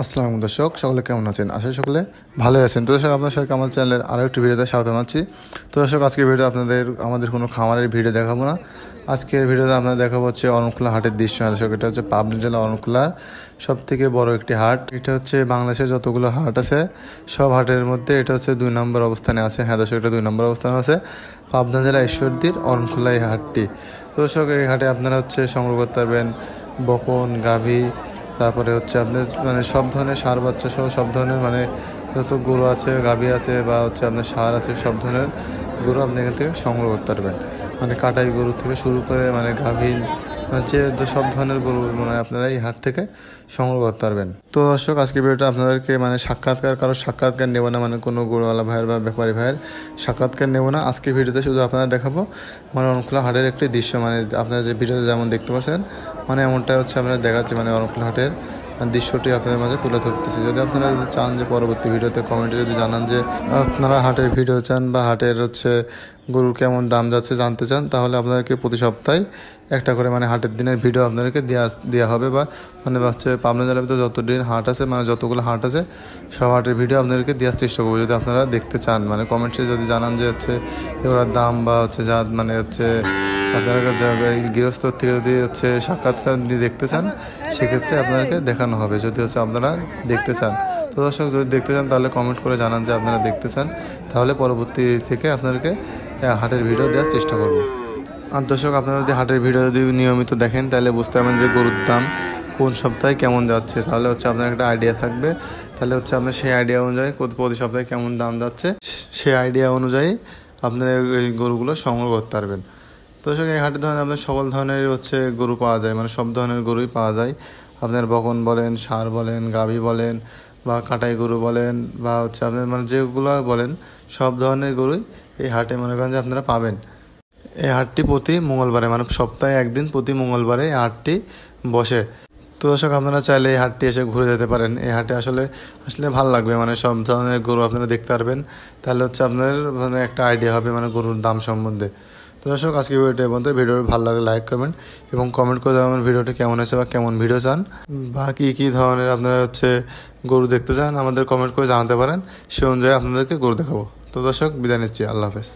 আসসালামু দর্শক, সকলে কেমন আছেন? আশা করি সকলে ভালোই আছেন। তো দর্শক, আপনার সবাইকে আমার চ্যানেলের আরও একটি ভিডিওতে স্বাগত জানাচ্ছি। তো দর্শক, আজকের ভিডিও আমাদের কোনো খামারের ভিডিও দেখাবো না। আজকের ভিডিওতে আপনাদের দেখাবো হচ্ছে অরণখোলা হাটের দৃশ্য। দর্শক, এটা হচ্ছে পাবনা জেলা অরণখোলার সবথেকে বড় একটি হাট। এটা হচ্ছে বাংলাদেশের যতগুলো হাট আছে সব হাটের মধ্যে এটা হচ্ছে 2 নম্বর অবস্থানে আছে। হ্যাঁ দর্শক, এটা 2 নম্বর অবস্থানে আছে পাবনা জেলা ঈশ্বরদীর অরণখোলা এই হাটটি। তো দর্শক, এই হাটে আপনারা হচ্ছে সংগ্রহ করতে পারবেন বকন, গাভী, তারপরে হচ্ছে আপনার মানে সব ধরনের ষাঁড় বাচ্চা সহ সব ধরনের মানে যত গরু আছে, গাভী আছে বা হচ্ছে আপনার ষাঁড় আছে, সব ধরনের গরু আপনি এখান থেকে সংগ্রহ করতে পারবেন। মানে কাটাই গরু থেকে শুরু করে মানে গাভীর যে সব ধরনের গরু মানে আপনারা এই হাট থেকে সংগ্রহ করতে পারবেন। তো দর্শক, আজকে ভিডিওটা আপনাদেরকে মানে কারোর সাক্ষাৎকার নেব না, মানে কোনো গরুওয়ালা ভাইয়ের বা ব্যাপারী ভাইয়ের সাক্ষাৎকার নেব না। আজকে ভিডিওতে শুধু আপনারা দেখাবো মানে অরণখোলা হাটের একটি দৃশ্য। মানে আপনারা যে ভিডিওতে যেমন দেখতে পাচ্ছেন মানে এমনটা হচ্ছে আপনারা দেখাচ্ছি, মানে অরণখোলা হাটের দৃশ্যটি আপনাদের মাঝে তুলে ধরতেছি। যদি আপনারা যদি চান যে পরবর্তী ভিডিওতে কমেন্টে যদি জানান যে আপনারা হাটের ভিডিও চান বা হাটের হচ্ছে গরুর কেমন দাম যাচ্ছে জানতে চান, তাহলে আপনাদেরকে প্রতি সপ্তাহে একটা করে মানে হাটের দিনের ভিডিও আপনাদেরকে দেওয়া হবে। বা মানে হচ্ছে পাবনা জেলার ভিতরে যত দিন হাট আছে, মানে যতগুলো হাট আছে সব হাটের ভিডিও আপনাদেরকে দেওয়ার চেষ্টা করবো যদি আপনারা দেখতে চান। মানে কমেন্টে যদি জানান যে হচ্ছে এগুলোর দাম বা হচ্ছে যা মানে হচ্ছে আপনার গৃহস্থ থেকে যদি হচ্ছে সাক্ষাৎকার দিয়ে দেখতে চান, সেক্ষেত্রে আপনাদেরকে দেখানো হবে যদি হচ্ছে আপনারা দেখতে চান। তো দর্শক, যদি দেখতে চান তাহলে কমেন্ট করে জানান যে আপনারা দেখতে চান, তাহলে পরবর্তী থেকে আপনাদেরকে হাটের ভিডিও দেওয়ার চেষ্টা করব। আর দর্শক, আপনারা যদি হাটের ভিডিও যদি নিয়মিত দেখেন তাহলে বুঝতে পারবেন যে গরুর দাম কোন সপ্তাহে কেমন যাচ্ছে। তাহলে হচ্ছে আপনার একটা আইডিয়া থাকবে, তাহলে হচ্ছে আপনার সেই আইডিয়া অনুযায়ী প্রতি সপ্তাহে কেমন দাম যাচ্ছে সেই আইডিয়া অনুযায়ী আপনারা এই গরুগুলো সংগ্রহ করতে পারবেন। তো দর্শক, এই হাটের ধরেন আপনার সকল ধরনের হচ্ছে গরু পাওয়া যায়, মানে সব ধরনের গরুই পাওয়া যায়। আপনার বকন বলেন, ষাঁড় বলেন, গাভী বলেন বা কাটাই গরু বলেন বা হচ্ছে আপনার মানে যেগুলো বলেন সব ধরনের গরুই এই হাটে মনে করেন যে আপনারা পাবেন। এই হাটটি প্রতি মঙ্গলবারে মানে সপ্তাহে একদিন প্রতি মঙ্গলবারে এই হাটটি বসে। তো দর্শক, আপনারা চাইলে এই হাটটি এসে ঘুরে যেতে পারেন। এই হাটে আসলে ভালো লাগবে, মানে সব ধরনের গরু আপনারা দেখতে পারবেন। তাহলে হচ্ছে আপনার মানে একটা আইডিয়া হবে মানে গরুর দাম সম্বন্ধে। তো দর্শক, আজকে ভিডিওটা বলতে ভিডিও ভালো লাগলে লাইক করবেন এবং কমেন্ট করে দেবেন ভিডিওটা কেমন হয়েছে বা কেমন ভিডিও চান বা কী ধরনের আপনারা হচ্ছে গরু দেখতে চান আমাদের কমেন্ট করে জানাতে পারেন। সে অনুযায়ী আপনাদেরকে গরু দেখাবো। তো দর্শক, বিদায় নিচ্ছি। আল্লাহ হাফেজ।